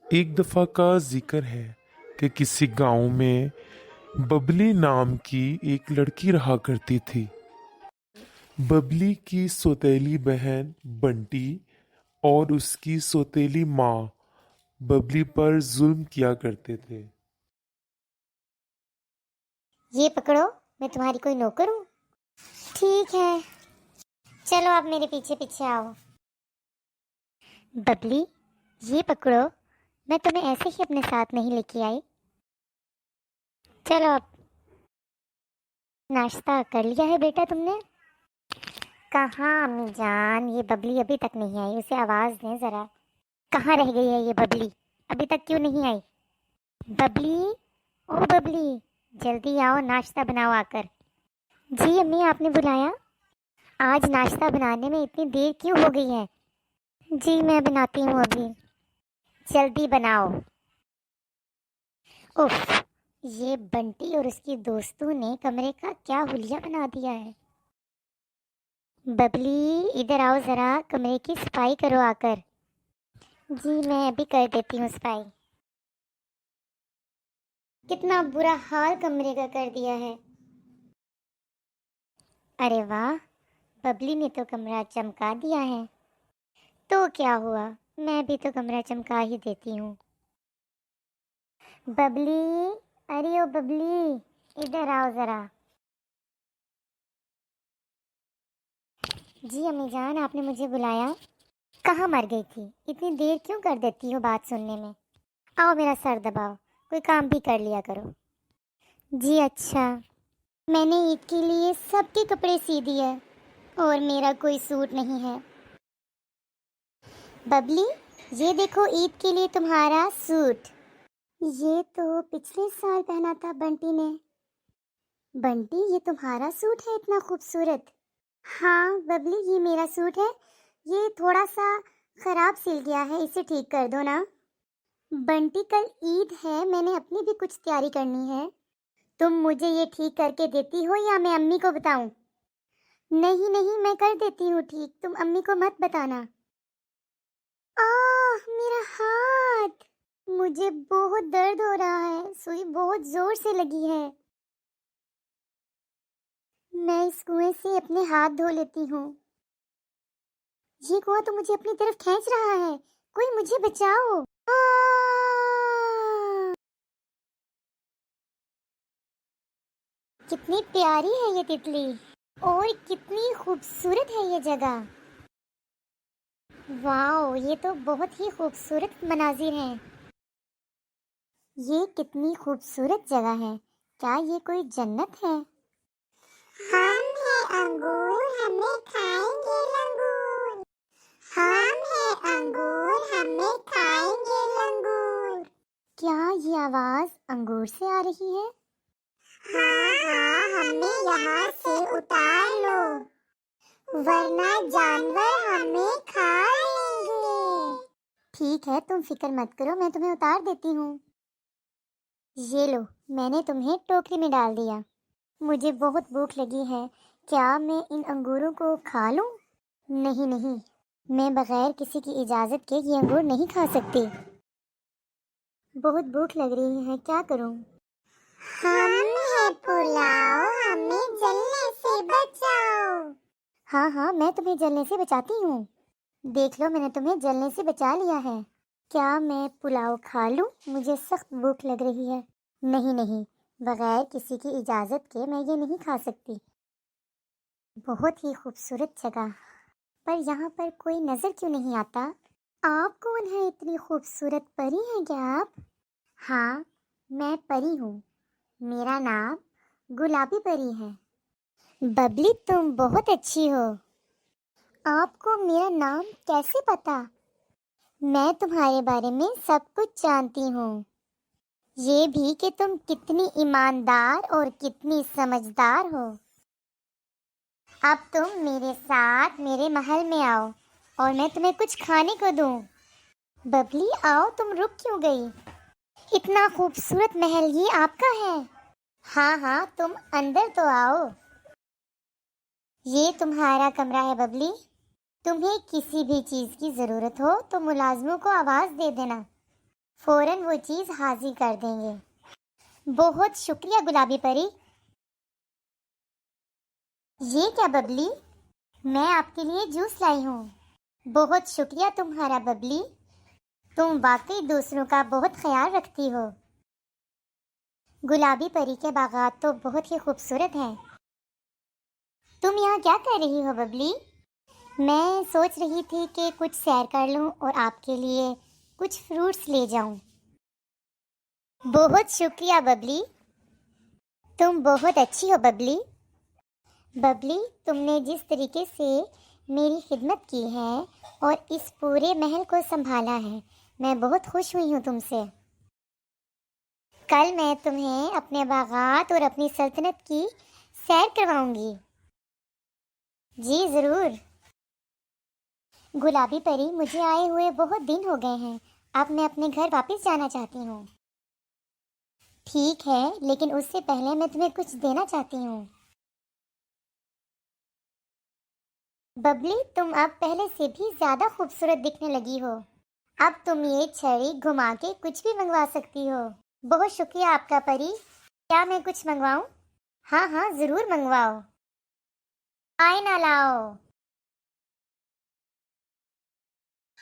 ایک دفعہ کا ذکر ہے کہ کسی گاؤں میں ببلی نام کی ایک لڑکی رہا کرتی تھی۔ ببلی کی سوتیلی بہن بنٹی اور اس کی سوتیلی ماں ببلی پر ظلم کیا کرتے تھے۔ یہ پکڑو، میں تمہاری کوئی نوکر ہوں؟ ٹھیک ہے، چلو آپ میرے پیچھے پیچھے آؤ۔ ببلی، یہ پکڑو، میں تمہیں ایسے ہی اپنے ساتھ نہیں لے کے آئی۔ چلو اب ناشتہ کر لیا ہے بیٹا تم نے؟ کہاں امی جان، یہ ببلی ابھی تک نہیں آئی، اسے آواز دیں ذرا۔ کہاں رہ گئی ہے یہ ببلی؟ ابھی تک کیوں نہیں آئی؟ ببلی، او ببلی، جلدی آؤ، ناشتہ بناؤ آ کر۔ جی امی، آپ نے بلایا؟ آج ناشتہ بنانے میں اتنی دیر کیوں ہو گئی ہے؟ جی میں بناتی ہوں ابھی، جلدی بناؤ۔ اف، یہ بنٹی اور اس کی دوستوں نے کمرے کا کیا حلیہ بنا دیا ہے۔ ببلی ادھر آؤ ذرا، کمرے کی صفائی کرو آ کر۔ جی میں ابھی کر دیتی ہوں صفائی۔ کتنا برا حال کمرے کا کر دیا ہے۔ ارے واہ، ببلی نے تو کمرہ چمکا دیا ہے۔ تو کیا ہوا، میں بھی تو کمرہ چمکا ہی دیتی ہوں۔ ببلی، ارے او ببلی، ادھر آؤ ذرا۔ جی امی جان، آپ نے مجھے بلایا؟ کہاں مر گئی تھی؟ اتنی دیر کیوں کر دیتی ہو بات سننے میں؟ آؤ میرا سر دباؤ، کوئی کام بھی کر لیا کرو۔ جی اچھا، میں نے عید کے لیے سب کے کپڑے سی دیے اور میرا کوئی سوٹ نہیں ہے۔ ببلی، یہ دیکھو عید کے لیے تمہارا سوٹ۔ یہ تو پچھلے سال پہنا تھا بنٹی نے۔ بنٹی، یہ تمہارا سوٹ ہے اتنا خوبصورت؟ ہاں ببلی، یہ میرا سوٹ ہے، یہ تھوڑا سا خراب سل گیا ہے، اسے ٹھیک کر دو نا۔ بنٹی کل عید ہے، میں نے اپنی بھی کچھ تیاری کرنی ہے، تم مجھے یہ ٹھیک کر کے دیتی ہو یا میں امی کو بتاؤں؟ نہیں نہیں، میں کر دیتی ہوں ٹھیک، تم امی کو مت بتانا۔ آہ میرا ہاتھ، مجھے بہت درد ہو رہا ہے، سوئی بہت زور سے لگی ہے۔ میں اس کنویں سے اپنے ہاتھ دھو لیتی ہوں۔ یہ کنواں تو مجھے اپنی طرف کھینچ رہا ہے، کوئی مجھے بچاؤ۔ کتنی پیاری ہے یہ تتلی، اور کتنی خوبصورت ہے یہ جگہ۔ واو، یہ تو بہت ہی خوبصورت مناظر ہیں۔ یہ کتنی خوبصورت جگہ ہے، کیا یہ کوئی جنت ہے؟ ہم ہیں انگور، ہمیں کھائیں گے لنگور۔ ہم ہیں انگور، ہمیں کھائیں گے لنگور۔ کیا یہ آواز انگور سے آ رہی ہے؟ ہاں ہاں، ہمیں یہاں سے اتار لو، ورنہ جانور ہمیں کھا لیں گے۔ ٹھیک ہے، تم فکر مت کرو، میں تمہیں اتار دیتی ہوں۔ یہ لو، میں نے تمہیں ٹوکری میں ڈال دیا۔ مجھے بہت بھوک لگی ہے، کیا میں ان انگوروں کو کھا لوں؟ نہیں نہیں، میں بغیر کسی کی اجازت کے یہ انگور نہیں کھا سکتی۔ بہت بھوک لگ رہی ہے، کیا کروں؟ ہم ہیں پلاؤ، ہمیں جلنے سے بچاؤ۔ ہاں ہاں، میں تمہیں جلنے سے بچاتی ہوں، دیکھ لو میں نے تمہیں جلنے سے بچا لیا ہے۔ کیا میں پلاؤ کھا لوں؟ مجھے سخت بھوک لگ رہی ہے۔ نہیں نہیں، بغیر کسی کی اجازت کے میں یہ نہیں کھا سکتی۔ بہت ہی خوبصورت جگہ، پر یہاں پر کوئی نظر کیوں نہیں آتا؟ آپ کون ہیں؟ اتنی خوبصورت پری ہیں کیا آپ؟ ہاں، میں پری ہوں، میرا نام گلابی پری ہے۔ ببلی، تم بہت اچھی ہو، آپ کو میرا نام کیسے پتا؟ میں تمہارے بارے میں سب کچھ جانتی ہوں، یہ بھی کہ تم کتنی ایماندار اور کتنی سمجھدار ہو۔ اب تم میرے ساتھ میرے محل میں آؤ اور میں تمہیں کچھ کھانے کو دوں۔ ببلی آؤ، تم رک کیوں گئی؟ اتنا خوبصورت محل یہ آپ کا ہے؟ ہاں ہاں، تم اندر تو آؤ۔ یہ تمہارا کمرہ ہے ببلی، تمہیں کسی بھی چیز کی ضرورت ہو تو ملازموں کو آواز دے دینا، فوراً وہ چیز حاضر کر دیں گے۔ بہت شکریہ گلابی پری۔ یہ کیا ببلی؟ میں آپ کے لیے جوس لائی ہوں۔ بہت شکریہ تمہارا ببلی، تم واقعی دوسروں کا بہت خیال رکھتی ہو۔ گلابی پری کے باغات تو بہت ہی خوبصورت ہیں۔ تم یہاں کیا کر رہی ہو ببلی؟ میں سوچ رہی تھی کہ کچھ سیر کر لوں اور آپ کے لیے کچھ فروٹس لے جاؤں۔ بہت شکریہ ببلی، تم بہت اچھی ہو ببلی۔ ببلی، تم نے جس طریقے سے میری خدمت کی ہے اور اس پورے محل کو سنبھالا ہے، میں بہت خوش ہوئی ہوں تم سے۔ کل میں تمہیں اپنے باغات اور اپنی سلطنت کی سیر کرواؤں گی۔ جی ضرور۔ گلابی پری، مجھے آئے ہوئے بہت دن ہو گئے ہیں، اب میں اپنے گھر واپس جانا چاہتی ہوں۔ ٹھیک ہے، لیکن اس سے پہلے میں تمہیں کچھ دینا چاہتی ہوں۔ ببلی، تم اب پہلے سے بھی زیادہ خوبصورت دکھنے لگی ہو۔ اب تم یہ چھڑی گھما کے کچھ بھی منگوا سکتی ہو۔ بہت شکریہ آپ کا پری۔ کیا میں کچھ منگواؤں؟ ہاں ہاں ضرور منگواؤ۔ آئینہ لاؤ۔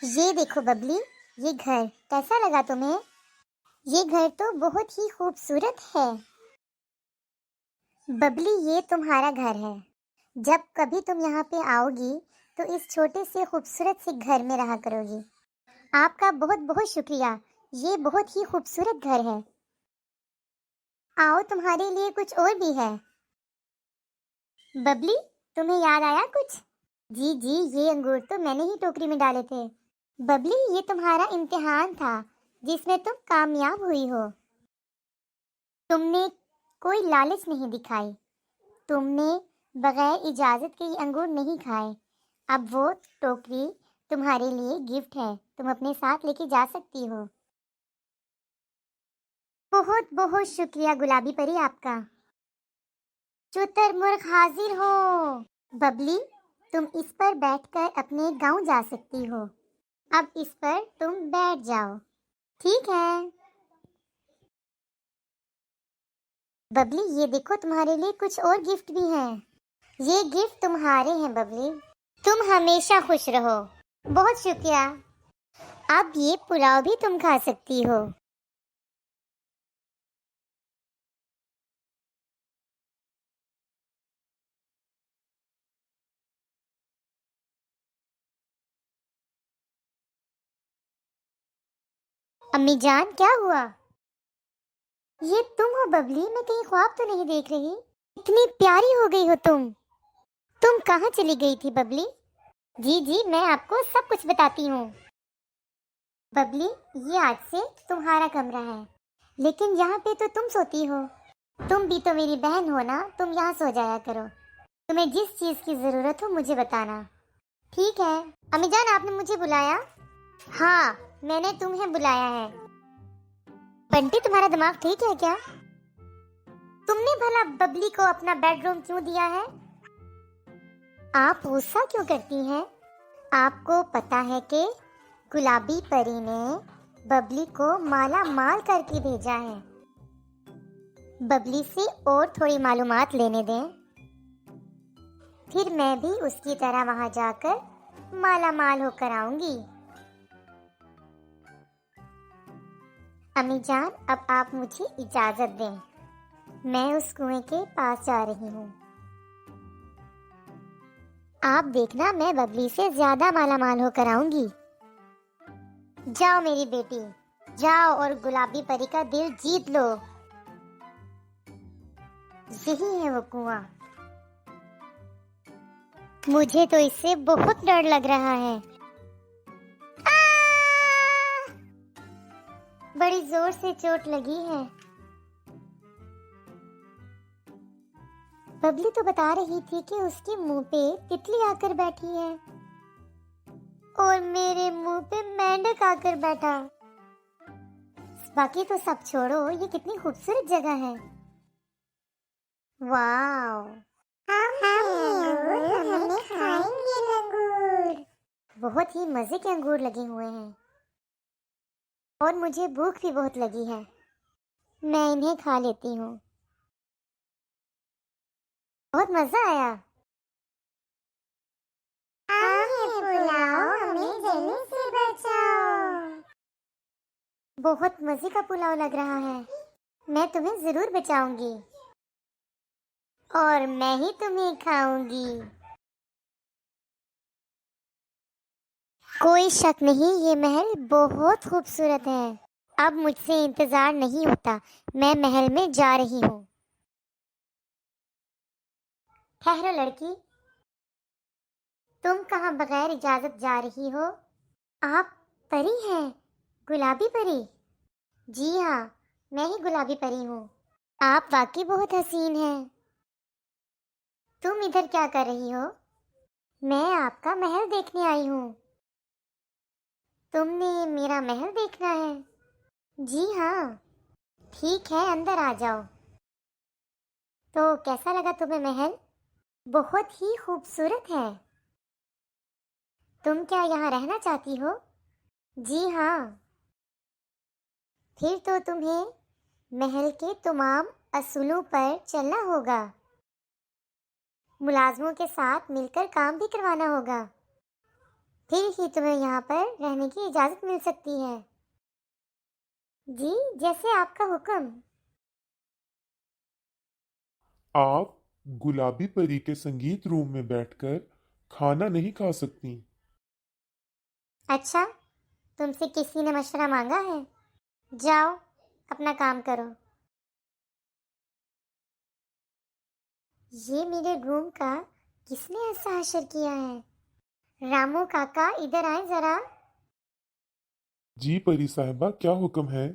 یہ دیکھو ببلی، یہ گھر کیسا لگا تمہیں؟ یہ گھر تو بہت ہی خوبصورت ہے۔ ببلی، یہ تمہارا گھر ہے۔ جب کبھی تم یہاں پہ آؤ گی تو اس چھوٹے سے خوبصورت سے گھر میں رہا کرو گی۔ آپ کا بہت بہت شکریہ، یہ بہت ہی خوبصورت گھر ہے۔ آؤ، تمہارے لیے کچھ اور بھی ہے۔ ببلی، تمہیں یاد آیا کچھ؟ جی جی، یہ انگور تو میں نے ہی ٹوکری میں ڈالے تھے۔ ببلی، یہ تمہارا امتحان تھا جس میں تم کامیاب ہوئی ہو۔ تم نے کوئی لالچ نہیں دکھائی، تم نے بغیر اجازت کے یہ انگور نہیں کھائے۔ اب وہ ٹوکری تمہارے لیے گفٹ ہے، تم اپنے ساتھ لے کے جا سکتی ہو۔ بہت بہت شکریہ گلابی پری آپ کا۔ شتر مرغ حاضر ہو۔ ببلی، تم اس پر بیٹھ کر اپنے گاؤں جا سکتی ہو۔ اب اس پر تم بیٹھ جاؤ، ٹھیک ہے؟ ببلی، یہ دیکھو تمہارے لیے کچھ اور گفٹ بھی ہیں۔ یہ گفٹ تمہارے ہیں ببلی، تم ہمیشہ خوش رہو۔ بہت شکریہ۔ اب یہ پلاؤ بھی تم کھا سکتی ہو۔ امی جان، کیا ہوا؟ یہ تم ہو ببلی؟ میں کہیں خواب تو نہیں دیکھ رہی؟ اتنی پیاری ہو گئی ہو تم۔ تم کہاں چلی گئی تھی ببلی؟ جی جی، میں آپ کو سب کچھ بتاتی ہوں۔ ببلی، یہ آج سے تمہارا کمرہ ہے، لیکن یہاں پہ تو تم سوتی ہو۔ تم بھی تو میری بہن ہو نا، تم یہاں سو جایا کرو۔ تمہیں جس چیز کی ضرورت ہو مجھے بتانا، ٹھیک ہے؟ امی جان، آپ نے مجھے بلایا؟ ہاں، میں نے تمہیں بلایا ہے۔ بنٹی، تمہارا دماغ ٹھیک ہے کیا؟ تم نے بھلا ببلی کو اپنا بیڈ روم کیوں دیا ہے؟ آپ غصہ کیوں کرتی ہیں؟ آپ کو پتا ہے کہ گلابی پری نے ببلی کو مالا مال کر کے بھیجا ہے۔ ببلی سے اور تھوڑی معلومات لینے دیں، پھر میں بھی اس کی طرح وہاں جا کر مالا مال ہو کر آؤں گی۔ امی جان، اب آپ مجھے اجازت دیں، میں اس کنویں کے پاس جا رہی ہوں۔ آپ دیکھنا، میں ببلی سے زیادہ مالا مال ہو کر آؤں گی۔ جاؤ میری بیٹی، جاؤ اور گلابی پری کا دل جیت لو۔ یہی ہے وہ کنواں۔ مجھے تو اس سے بہت ڈر لگ رہا ہے۔ بڑی زور سے چوٹ لگی ہے۔ ببلی تو بتا رہی تھی کہ اس کے منہ پہ تتلی آ کر بیٹھی ہے، اور میرے منہ پہ مینڈک آ کر بیٹھا۔ باقی تو سب چھوڑو، یہ کتنی خوبصورت جگہ ہے۔ واو، بہت ہی مزے کے انگور لگے ہوئے ہیں۔ اور مجھے بھوک بھی بہت لگی ہے، میں انہیں کھا لیتی ہوں۔ بہت مزہ آیا۔ پلاؤ ہمیں جلنے سے بچاؤ۔ بہت مزے کا پلاؤ لگ رہا ہے، میں تمہیں ضرور بچاؤں گی اور میں ہی تمہیں کھاؤں گی۔ کوئی شک نہیں، یہ محل بہت خوبصورت ہے۔ اب مجھ سے انتظار نہیں ہوتا، میں محل میں جا رہی ہوں۔ ٹھہرو لڑکی، تم کہاں بغیر اجازت جا رہی ہو؟ آپ پری ہیں، گلابی پری؟ جی ہاں، میں ہی گلابی پری ہوں۔ آپ واقعی بہت حسین ہیں۔ تم ادھر کیا کر رہی ہو؟ میں آپ کا محل دیکھنے آئی ہوں۔ تم نے میرا محل دیکھنا ہے؟ جی ہاں۔ ٹھیک ہے، اندر آ جاؤ۔ تو کیسا لگا تمہیں محل؟ بہت ہی خوبصورت ہے۔ تم کیا یہاں رہنا چاہتی ہو؟ جی ہاں۔ پھر تو تمہیں محل کے تمام اصولوں پر چلنا ہوگا، ملازموں کے ساتھ مل کر کام بھی کروانا ہوگا، پھر ہی تمہیں یہاں پر رہنے کی اجازت مل سکتی ہے۔ جی، جیسے آپ کا حکم۔ آپ گلابی پری کے سنگیت روم میں بیٹھ کر کھانا نہیں کھا سکتی۔ اچھا، تم سے کسی نے مشورہ مانگا ہے؟ جاؤ اپنا کام کرو۔ یہ میرے روم کا کس نے ایسا حشر کیا ہے؟ رامو کاکا ادھر آئیں ذرا۔ جی پری صاحبہ، کیا حکم ہے؟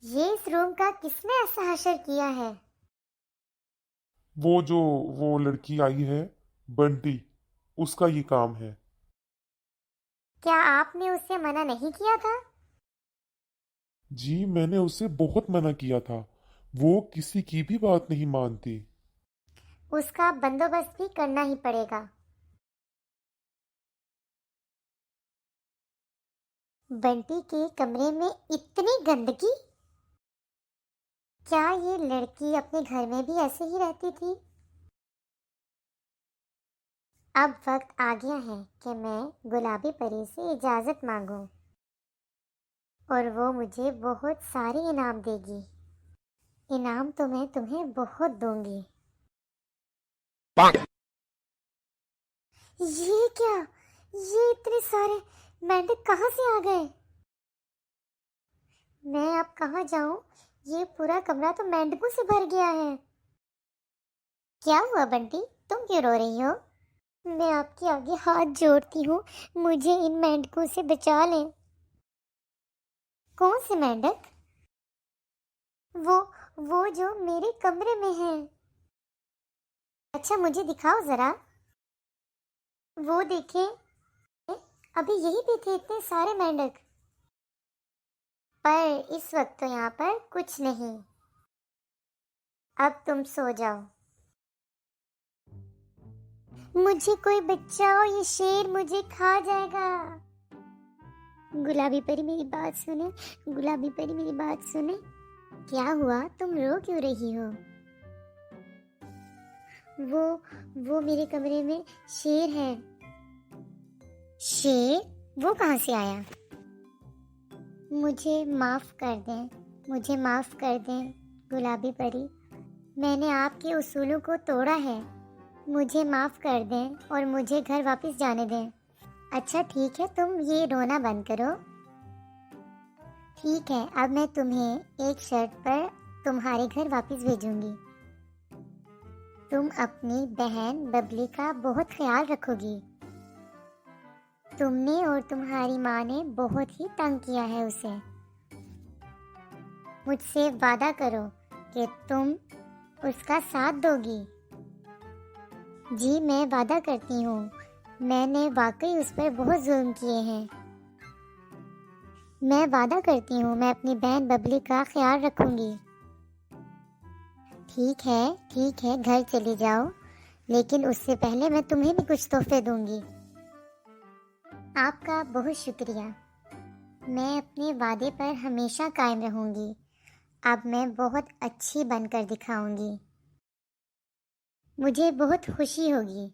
یہ اس روم کا کس نے ایسا حشر کیا ہے؟ وہ لڑکی آئی ہے، بنٹی، اس کا یہ کام ہے۔ کیا آپ نے اسے منع نہیں کیا تھا؟ جی میں نے اسے بہت منع کیا تھا، وہ کسی کی بھی بات نہیں مانتی۔ اس کا بندوبست بھی کرنا ہی پڑے گا۔ بنٹی کے کمرے میں اتنی گندگی! کیا یہ لڑکی اپنے گھر میں بھی ایسے ہی رہتی تھی؟ اب وقت آ گیا ہے کہ میں گلابی پری سے اجازت مانگوں اور وہ مجھے بہت سارے انعام دے گی۔ انعام تو میں تمہیں بہت دوں گی۔ یہ کیا؟ یہ اتنے سارے مینڈک کہاں سے آ گئے؟ میں اب کہاں جاؤں؟ یہ پورا کمرہ تو مینڈکوں سے بھر گیا ہے۔ کیا ہوا بنٹی؟ تم کیوں رو رہی ہو؟ میں آپ کے آگے ہاتھ جوڑتی ہوں، مجھے ان مینڈکوں سے بچا لیں۔ کون سے مینڈک؟ وہ جو میرے کمرے میں ہیں۔ اچھا مجھے دکھاؤ ذرا۔ وہ دیکھیں، ابھی یہی پہ تھے اتنے سارے مینڈک، پر اس وقت تو یہاں پر کچھ نہیں۔ اب تم سو جاؤ۔ مجھے کوئی بچاؤ، یہ شیر مجھے کھا جائے گا۔ گلابی پری میری بات سنے، گلابی پری میری بات سنے۔ کیا ہوا؟ تم رو کیوں رہی ہو؟ وہ میرے کمرے میں شیر ہے۔ شیر؟ وہ کہاں سے آیا؟ مجھے معاف کر دیں، مجھے معاف کر دیں گلابی پری، میں نے آپ کے اصولوں کو توڑا ہے، مجھے معاف کر دیں اور مجھے گھر واپس جانے دیں۔ اچھا ٹھیک ہے، تم یہ رونا بند کرو۔ ٹھیک ہے، اب میں تمہیں ایک شرط پر تمہارے گھر واپس بھیجوں گی۔ تم اپنی بہن ببلی کا بہت خیال رکھو گی۔ تم نے اور تمہاری ماں نے بہت ہی تنگ کیا ہے اسے۔ مجھ سے وعدہ کرو کہ تم اس کا ساتھ دو گی۔ جی میں وعدہ کرتی ہوں، میں نے واقعی اس پر بہت ظلم کیے ہیں۔ میں وعدہ کرتی ہوں میں اپنی بہن ببلی کا خیال رکھوں گی۔ ٹھیک ہے، گھر چلی جاؤ، لیکن اس سے پہلے میں تمہیں بھی کچھ تحفے دوں گی۔ آپ کا بہت شکریہ۔ میں اپنے وعدے پر ہمیشہ قائم رہوں گی۔ اب میں بہت اچھی بن کر دکھاؤں گی۔ مجھے بہت خوشی ہوگی